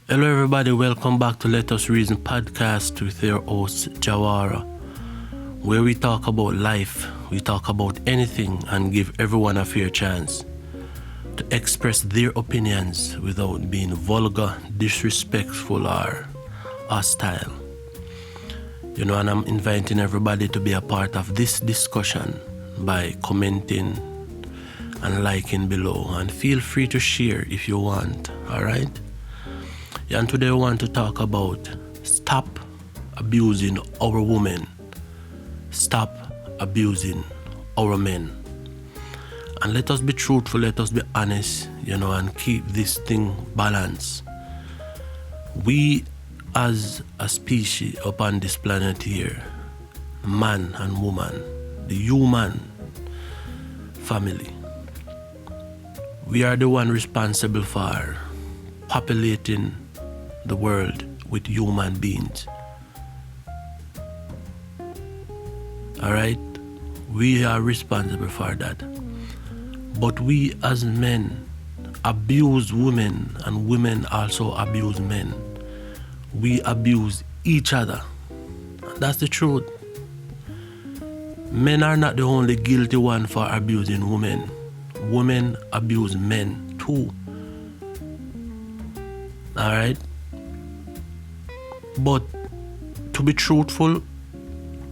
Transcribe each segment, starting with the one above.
Hello everybody, welcome back to Let Us Reason podcast with your host Jawara, where we talk about life, we talk about anything and give everyone a fair chance to express their opinions without being vulgar, disrespectful or hostile. And I'm inviting everybody to be a part of this discussion by commenting and liking below, and feel free to share if you want, alright? And today we want to talk about stop abusing our women, stop abusing our men. And let us be truthful, let us be honest, and keep this thing balanced. We as a species upon this planet here, man and woman, the human family, we are the one responsible for populating the world with human beings. Alright? We are responsible for that. But we as men abuse women, and women also abuse men. We abuse each other. That's the truth. Men are not the only guilty one for abusing women. Women abuse men too. Alright? But to be truthful,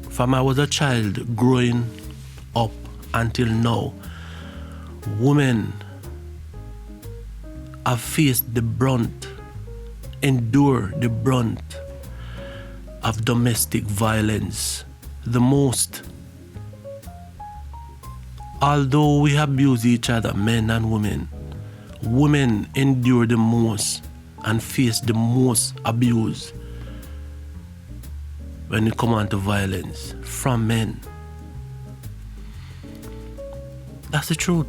from I was a child growing up until now, women have faced the brunt, endure the brunt of domestic violence the most. Although we abuse each other, men and women, women endure the most and face the most abuse when it comes on to violence from men. That's the truth.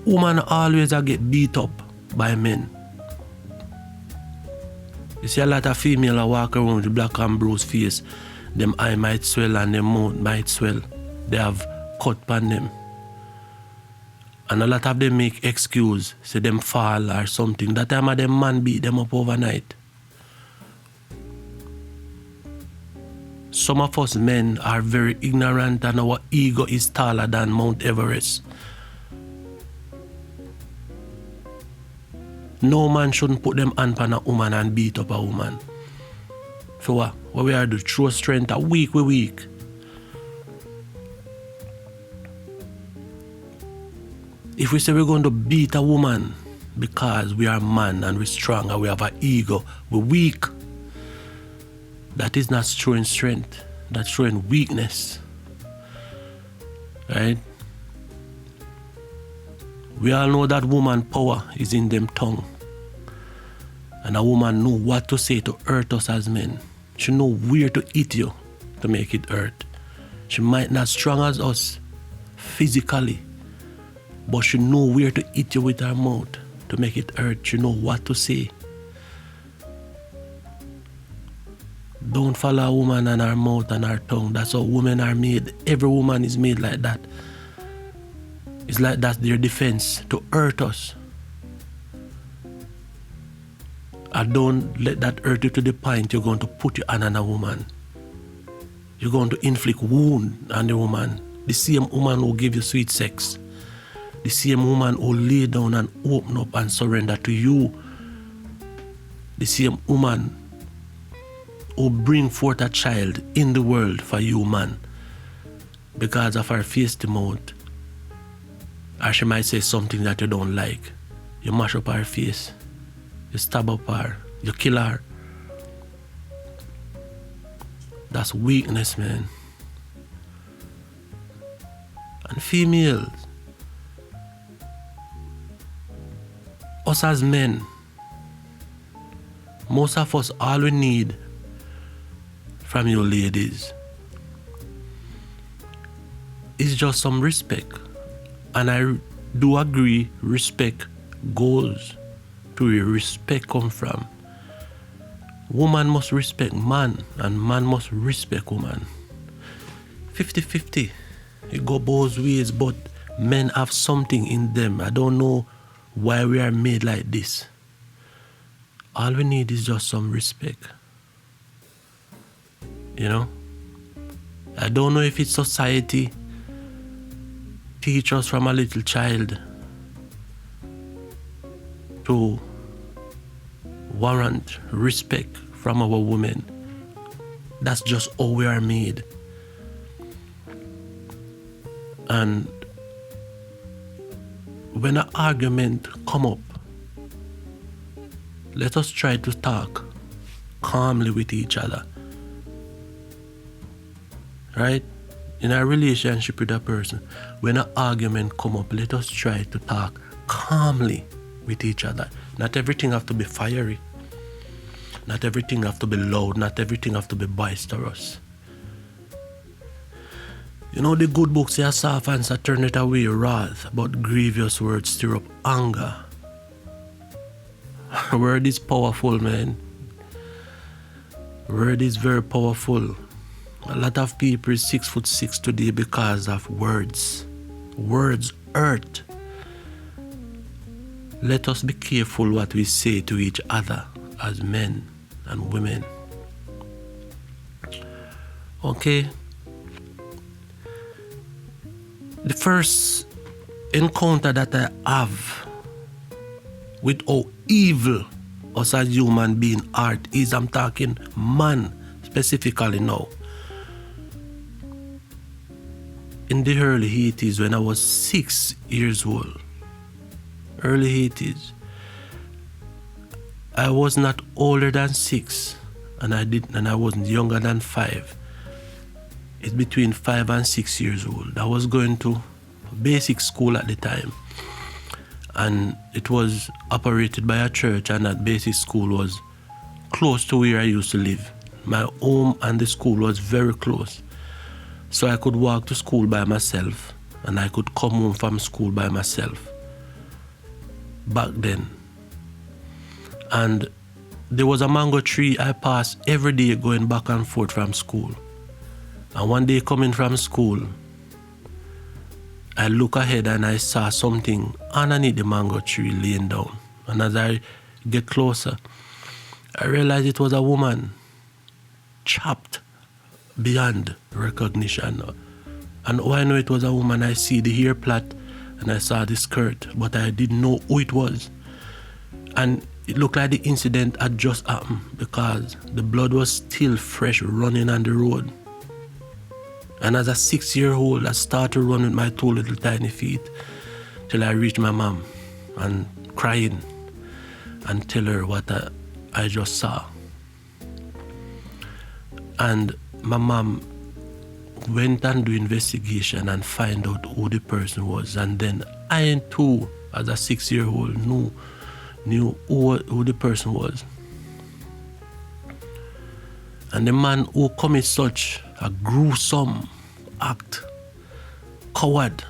Women always get beat up by men. You see a lot of females walk around with black and bruised face. Them eye might swell and them mouth might swell. They have cut on them. And a lot of them make excuse, say them fall or something. That time of them man beat them up overnight. Some of us men are very ignorant and our ego is taller than Mount Everest. No man shouldn't put them hand on a woman and beat up a woman. For what? What we are the true strength, a week we weak. If we say we're going to beat a woman because we are man and we're strong and we have an ego, we're weak. That is not showing strength. That's showing weakness. Right? We all know that woman power is in them tongue. And a woman know what to say to hurt us as men. She know where to hit you to make it hurt. She might not strong as us physically, but she know where to hit you with her mouth to make it hurt. She know what to say. Don't follow a woman and her mouth and her tongue. That's how women are made. Every woman is made like that. It's like that's their defense, to hurt us. And don't let that hurt you to the point you're going to put your hand on a woman. You're going to inflict wound on the woman. The same woman who give you sweet sex. The same woman who lay down and open up and surrender to you. The same woman who bring forth a child in the world for you, man, because of her face to mouth. Or she might say something that you don't like. You mash up her face. You stab up her. You kill her. That's weakness, man. And females, us as men, most of us, all we need from you ladies is just some respect. And I do agree, respect goes to where respect come from. Woman must respect man, and man must respect woman. 50-50. It go both ways, but men have something in them. I don't know why we are made like this. All we need is just some respect. You know? I don't know if it's society teach us from a little child to warrant respect from our women. That's just how we are made. And when an argument come up, let us try to talk calmly with each other. Right? In a relationship with a person, when an argument come up, let us try to talk calmly with each other. Not everything have to be fiery. Not everything have to be loud. Not everything have to be boisterous. You know, the good book say, soft answer turn it away wrath, but grievous words stir up anger. Word is powerful, man. Word is very powerful. A lot of people is 6'6" today because of words. Words hurt. Let us be careful what we say to each other as men and women. Okay? The first encounter that I have with how evil us as human being art is, I'm talking man specifically now. In the early 80s, when I was 6 years old, early 80s, I was not older than 6, and I wasn't younger than 5. It's between 5 and 6 years old. I was going to basic school at the time, and it was operated by a church, and that basic school was close to where I used to live. My home and the school was very close. So I could walk to school by myself, and I could come home from school by myself back then. And there was a mango tree I passed every day going back and forth from school. And one day coming from school, I look ahead and I saw something underneath the mango tree laying down. And as I get closer, I realized it was a woman chopped beyond recognition. And how I know it was a woman, I see the hair plait and I saw the skirt, but I didn't know who it was. And it looked like the incident had just happened because the blood was still fresh running on the road. And as a 6-year-old, I started to run with my 2 little tiny feet till I reached my mom and crying and tell her what I just saw. And my mom went and do investigation and find out who the person was. And then I too, as a 6-year-old, knew who the person was. And the man who commits such a gruesome act, coward,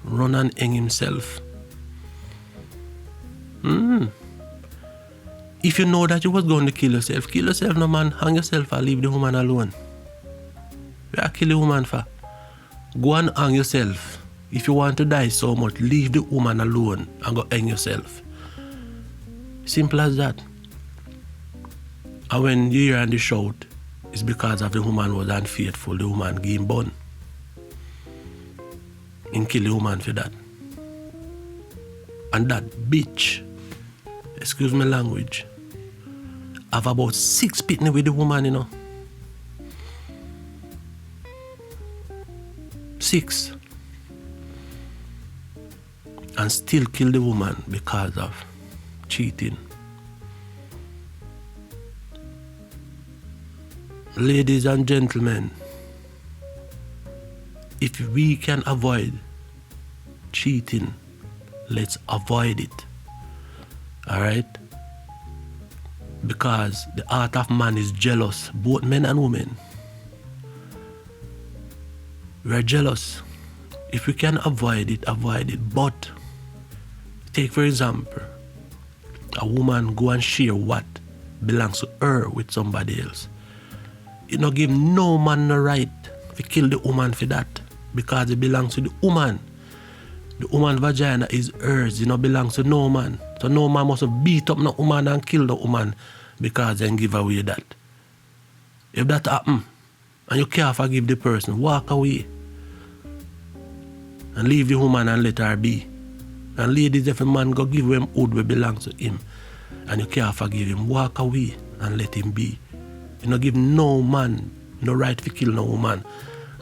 run and hang himself. If you know that you was going to kill yourself, no man, hang yourself and leave the woman alone. You are killing the woman for. Go and hang yourself. If you want to die so much, leave the woman alone and go hang yourself. Simple as that. And when you hear and they shout, it's because of the woman was unfaithful, the woman gave him bun. And kill the woman for that. And that bitch, excuse my language, have about 6 pitney with the woman, you know. 6. and still kill the woman because of cheating. Ladies and gentlemen, if we can avoid cheating, let's avoid it. Alright? Because the heart of man is jealous, both men and women. We are jealous. If we can avoid it, avoid it. But take for example, a woman go and share what belongs to her with somebody else. You don't give no man the right to kill the woman for that, because it belongs to the woman. The woman's vagina is hers, it don't belongs to no man. So no man must beat up no woman and kill the woman because then give away that. If that happen and you can't forgive the person, walk away and leave the woman and let her be. And ladies, if a man go give him wood that belongs to him and you can't forgive him, walk away and let him be. You don't give no man no right to kill no woman,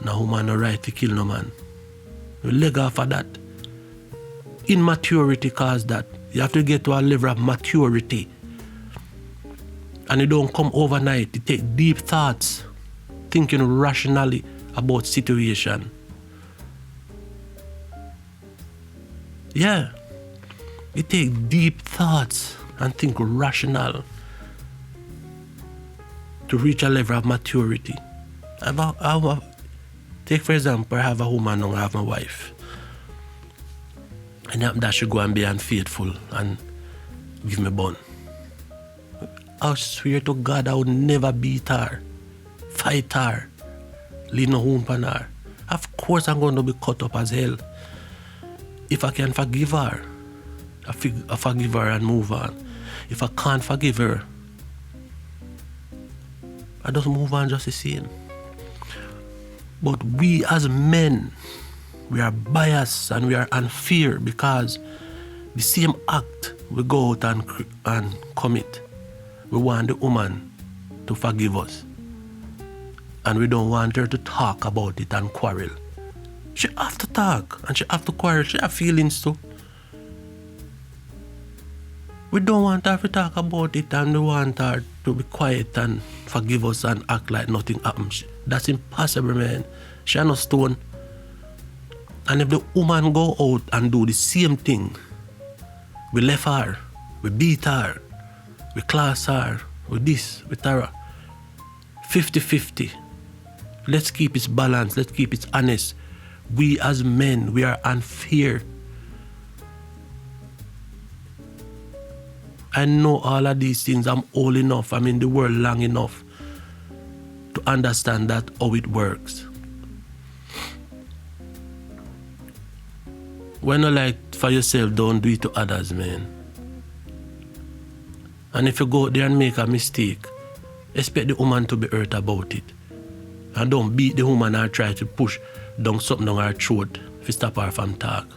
no woman no right to kill no man. You leg off of that. Immaturity cause that. You have to get to a level of maturity. And it don't come overnight. It take deep thoughts, thinking rationally about situation. Yeah. It take deep thoughts and think rational to reach a level of maturity. Take for example, I have a woman and I have my wife. And that should go and be unfaithful and give me bun. I swear to God I would never beat her, fight her, leave no home on her. Of course I'm going to be cut up as hell. If I can forgive her, I forgive her and move on. If I can't forgive her, I just move on just the same. But we as men, we are biased and we are unfair because the same act we go out and commit. We want the woman to forgive us. And we don't want her to talk about it and quarrel. She have to talk and she have to quarrel. She have feelings too. We don't want her to talk about it and we want her to be quiet and forgive us and act like nothing happened. That's impossible, man. She no stone. And if the woman go out and do the same thing, we left her, we beat her, we class her, with this, with her. 50-50. Let's keep it balanced, let's keep it honest. We as men, we are unfair. I know all of these things. I'm old enough, I'm in the world long enough to understand that how it works. When you like for yourself, don't do it to others, man. And if you go out there and make a mistake, expect the woman to be hurt about it. And don't beat the woman or try to push down something down her throat to stop her from talk.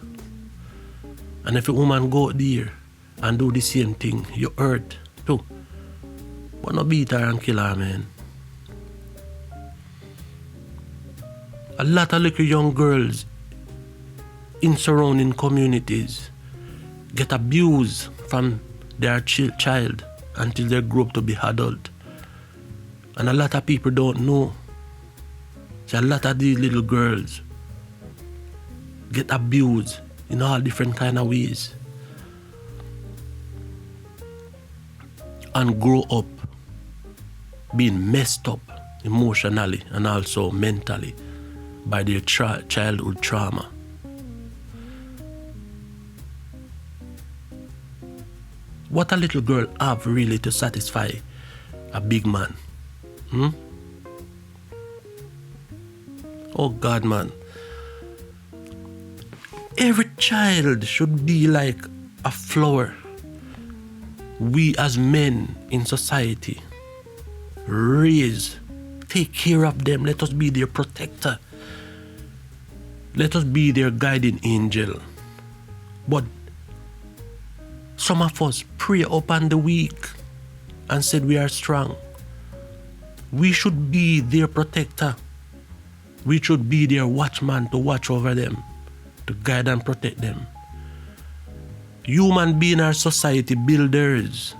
And if a woman go out there and do the same thing, you hurt too. But not beat her and kill her, man. A lot of little young girls in surrounding communities get abused from their child until they grow up to be adult. And a lot of people don't know. So a lot of these little girls get abused in all different kind of ways and grow up being messed up emotionally and also mentally by their childhood trauma. What a little girl have really to satisfy a big man? Oh God, man. Every child should be like a flower. We as men in society raise, take care of them. Let us be their protector. Let us be their guiding angel. But some of us prey upon the weak and said we are strong. We should be their protector. We should be their watchman to watch over them, to guide and protect them. Human beings are society builders.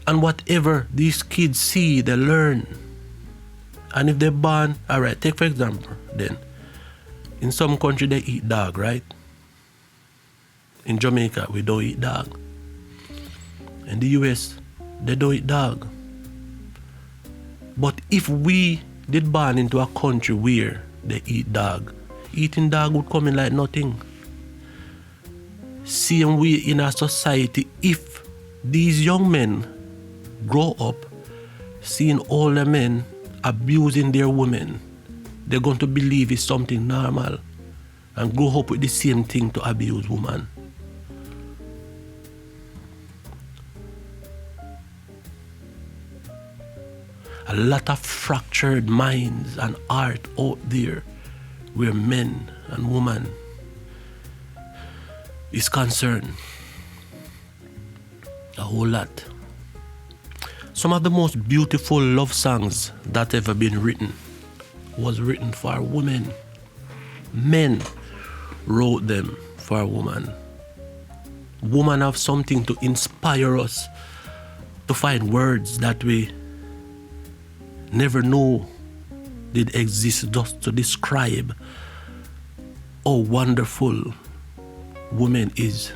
And whatever these kids see, they learn. And if they're born, alright, take for example, then, in some country they eat dog, right? In Jamaica, we don't eat dog. In the US, they don't eat dog. But if we did born into a country where they eat dog, eating dog would come in like nothing. Same way in our society, if these young men grow up seeing older men abusing their women, they're going to believe it's something normal and grow up with the same thing to abuse women. A lot of fractured minds and art out there where men and women is concerned. A whole lot. Some of the most beautiful love songs that ever been written was written for women. Men wrote them for women. Women have something to inspire us to find words that we never knew did exist, just to describe how wonderful woman is,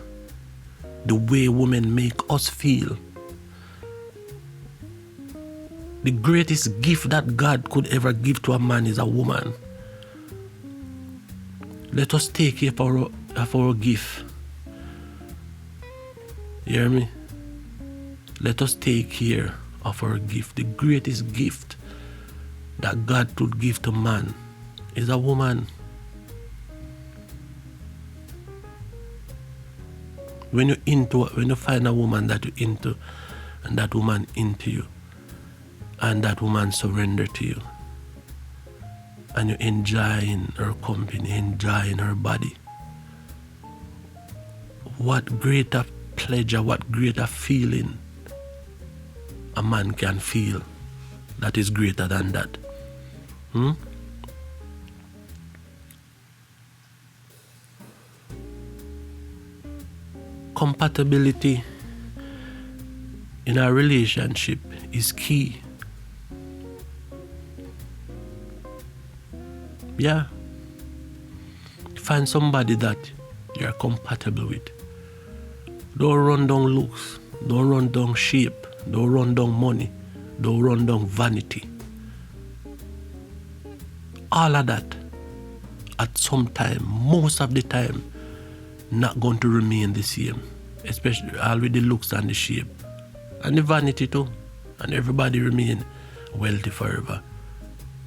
the way women make us feel. The greatest gift that God could ever give to a man is a woman. Let us take care of our gift. You hear me? Let us take care of our gift. The greatest gift that God could give to man is a woman. When you find a woman that you're into, and that woman into you, and that woman surrender to you, and you're enjoying her company, enjoying her body, what greater pleasure, what greater feeling a man can feel that is greater than that? Compatibility in a relationship is key. Yeah. Find somebody that you're compatible with. Don't run down looks. Don't run down shape. Don't run down money. Don't run down vanity. All of that, at some time, most of the time, not going to remain the same. Especially all with the looks and the shape. And the vanity too. And everybody remain wealthy forever.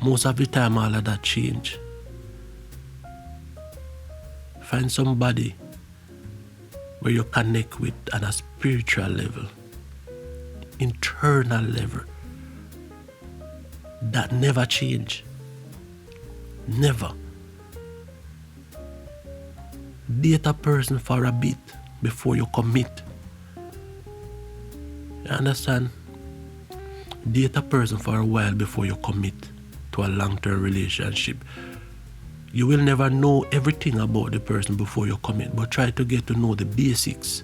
Most of the time, all of that change. Find somebody where you connect with on a spiritual level, internal level, that never change. Never. Date a person for a bit before you commit. You understand? Date a person for a while before you commit to a long-term relationship. You will never know everything about the person before you commit, but try to get to know the basics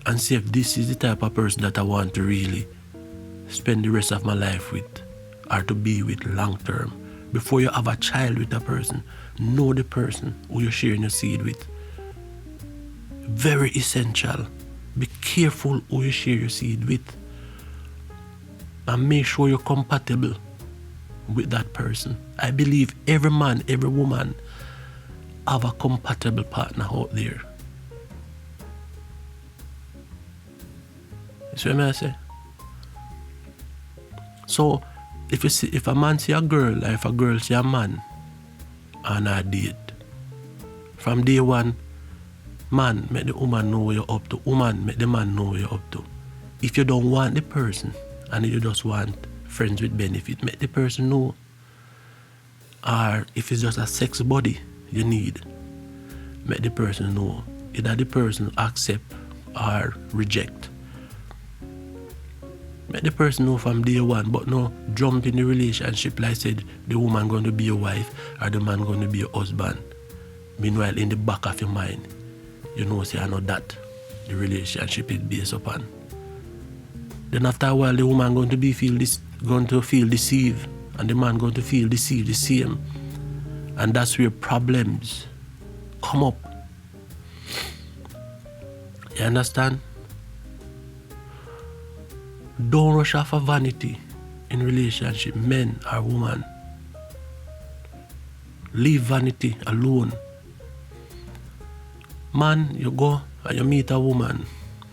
and see if this is the type of person that I want to really spend the rest of my life with or to be with long-term. Before you have a child with a person, know the person who you're sharing your seed with. Very essential. Be careful who you share your seed with. And make sure you're compatible with that person. I believe every man, every woman have a compatible partner out there. You see what I say? So, if a man see a girl, or if a girl see a man on a date, from day one, man, make the woman know what you're up to. Woman, make the man know what you're up to. If you don't want the person, and you just want friends with benefit, make the person know. Or if it's just a sex buddy you need, make the person know. Either the person accept or reject. Make the person know from day one, but no jump in the relationship like I said, the woman going to be your wife or the man going to be your husband. Meanwhile, in the back of your mind, you know, say, I know that the relationship is based upon. Then after a while, the woman going to feel deceived, and the man going to feel deceived the same. And that's where problems come up. You understand? Don't rush off of vanity in relationship, men or women. Leave vanity alone. Man, you go and you meet a woman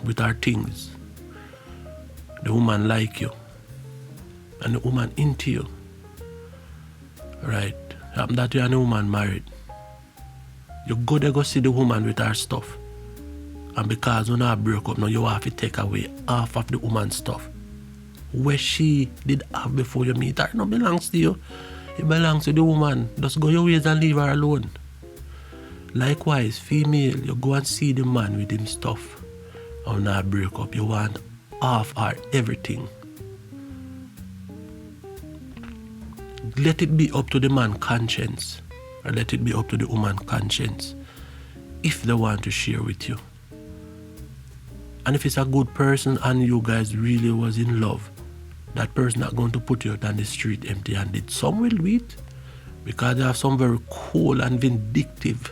with her things. The woman like you. And the woman into you. Right? Happen that you and the woman married. You go there go see the woman with her stuff. And because when I break up, now you have to take away half of the woman's stuff. Where she did have before you meet her, it don't belongs to you. It belongs to the woman. Just go your ways and leave her alone. Likewise, female, you go and see the man with him stuff. And when I break up, you want half or everything. Let it be up to the man's conscience. Or let it be up to the woman's conscience. If they want to share with you. And if it's a good person and you guys really was in love, that person not going to put you out on the street empty-handed. Some will do it because they have some very cool and vindictive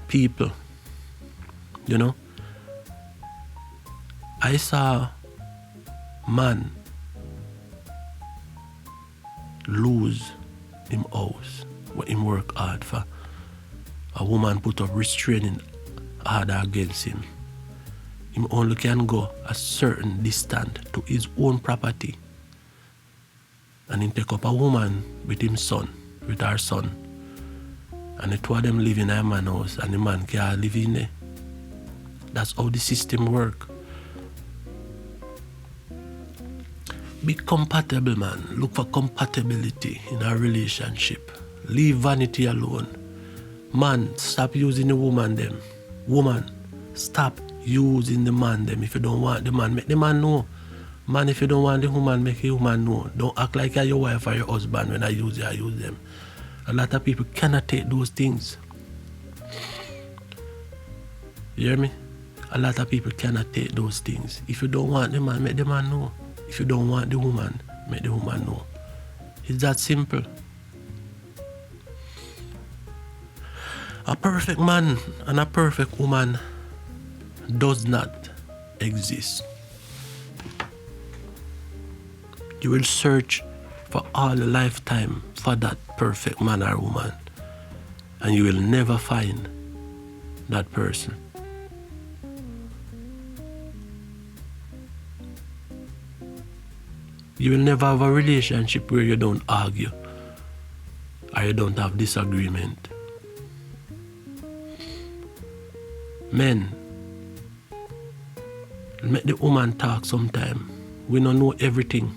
people. You know? I saw a man lose him house what him work hard for. A woman put up restraining order against him. Him only can go a certain distance to his own property. And he take up a woman with his son, with her son. And the two of them live in a man's house and the man can't live in there. That's how the system work. Be compatible, man. Look for compatibility in a relationship. Leave vanity alone. Man, stop using the woman them. Woman, stop using the man them. If you don't want the man, make the man know. Man, if you don't want the woman, make the woman know. Don't act like you're your wife or your husband. When I use them. A lot of people cannot take those things. You hear me? A lot of people cannot take those things. If you don't want the man, make the man know. If you don't want the woman, make the woman know. It's that simple. A perfect man and a perfect woman does not exist. You will search for all your lifetime for that perfect man or woman, and you will never find that person. You will never have a relationship where you don't argue or you don't have disagreement. Men, make the woman talk sometime. We don't know everything.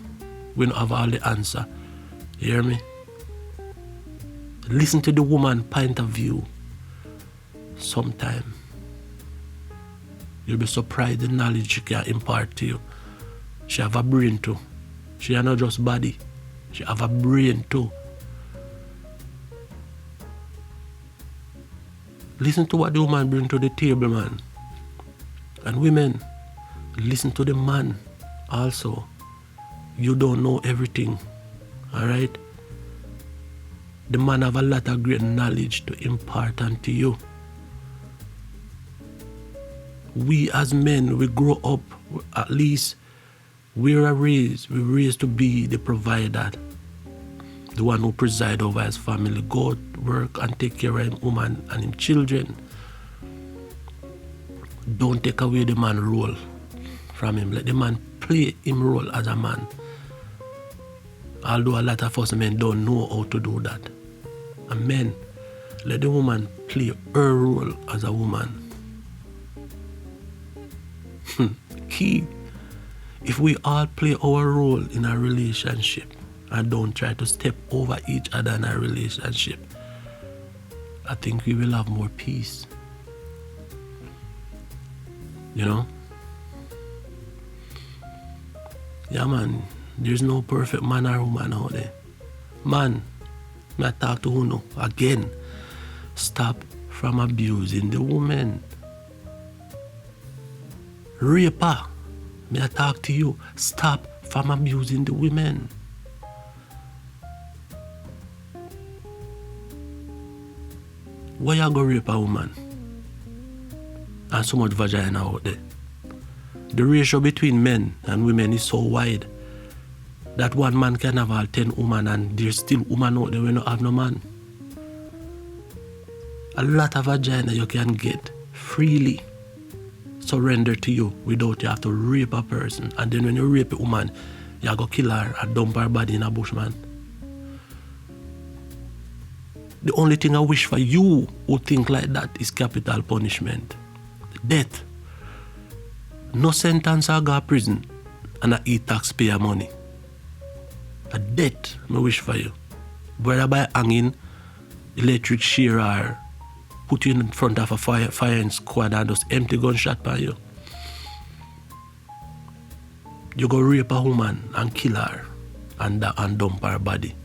We don't have all the answer. You hear me? Listen to the woman's point of view sometime. You'll be surprised the knowledge she can impart to you. She have a brain too. She is not just body. She have a brain too. Listen to what the woman bring to the table, man. And women, listen to the man also. You don't know everything. Alright? The man have a lot of great knowledge to impart unto you. We as men, we grow up, at least we're raised to be the provider, the one who preside over his family, go to work and take care of his woman and his children. Don't take away the man role from him. Let the man play him role as a man. Although a lot of us men don't know how to do that. And men, let the woman play her role as a woman. Key. If we all play our role in a relationship and don't try to step over each other in a relationship, I think we will have more peace. You know? Yeah, man. There's no perfect man or woman out there. Man, I talk to Uno again. Stop from abusing the woman. Raper, may I talk to you? Stop from abusing the women. Why you go rape a woman? And so much vagina out there. The ratio between men and women is so wide that one man can have all 10 women and there's still women out there when you have no man. A lot of vagina you can get freely surrender to you without you have to rape a person. And then when you rape a woman, you go kill her and dump her body in a bush, man. The only thing I wish for you who think like that is capital punishment. Death. No sentence I go to prison and I eat taxpayer money. A death I wish for you. Whether by hanging, electric shear or put you in front of a firing squad and just empty gunshot by you. You go rape a woman and kill her and dump her body.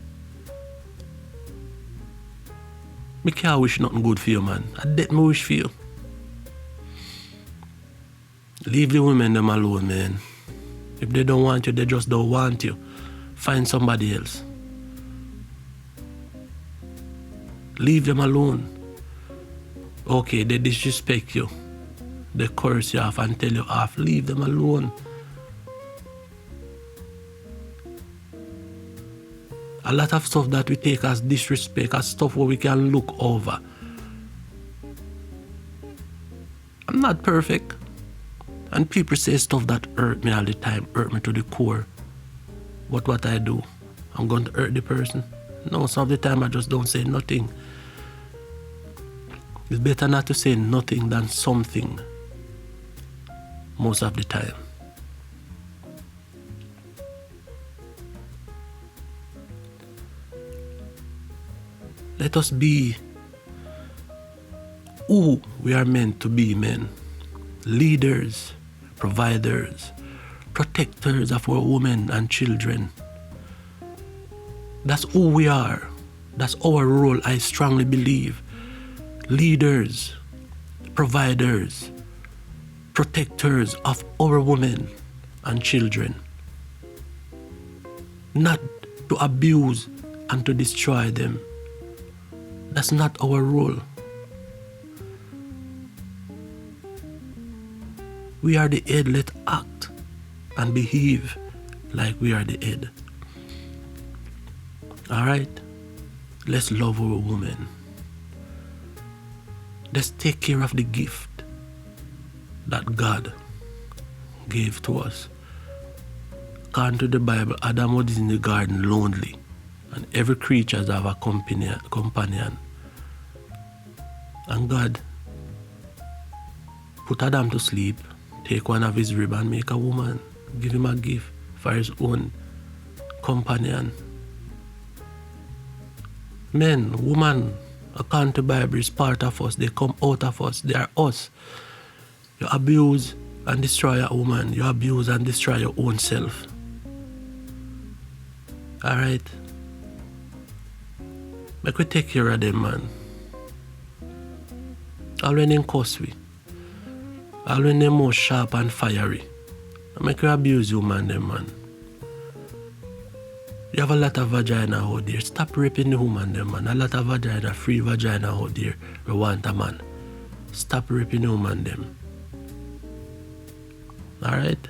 I can't wish nothing good for you, man. A death I wish for you. Leave the women them alone, man. If they don't want you, they just don't want you. Find somebody else. Leave them alone. Okay, they disrespect you. They curse you off and tell you off. Leave them alone. A lot of stuff that we take as disrespect, as stuff where we can look over. I'm not perfect. And people say stuff that hurt me all the time, hurt me to the core. But what I do, I'm going to hurt the person. No, some of the time I just don't say nothing. It's better not to say nothing than something. Most of the time. Let us be who we are meant to be, men. Leaders, providers, protectors of our women and children. That's who we are. That's our role, I strongly believe. Leaders, providers, protectors of our women and children. Not to abuse and to destroy them. That's not our role. We are the head, let's act and behave like we are the head. Alright? Let's love our women. Let's take care of the gift that God gave to us. According to the Bible, Adam was in the garden lonely, and every creature has a companion. And God put Adam to sleep, take one of his rib and make a woman, give him a gift for his own companion. Men, woman, according to the Bible, is part of us. They come out of us. They are us. You abuse and destroy a woman. You abuse and destroy your own self. Alright? Make we take care of them, man. All when them cuss we. All when them more sharp and fiery. Make we abuse you, man, them, man. You have a lot of vagina out there. Stop raping the woman, them, man. A lot of vagina, free vagina out there. We want a man. Stop raping the woman, them. Alright?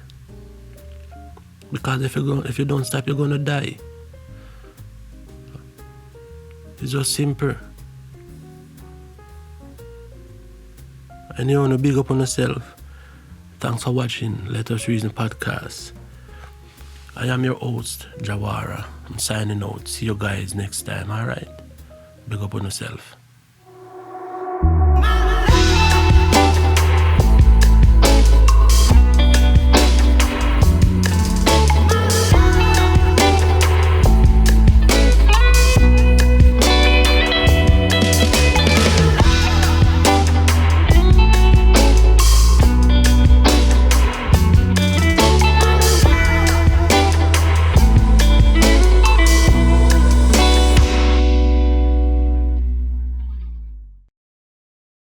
Because if you don't stop, you're gonna die. It's just simple. And you want to big up on yourself. Thanks for watching Let Us Reason Podcast. I am your host, Jawara. I'm signing out. See you guys next time, alright? Big up on yourself.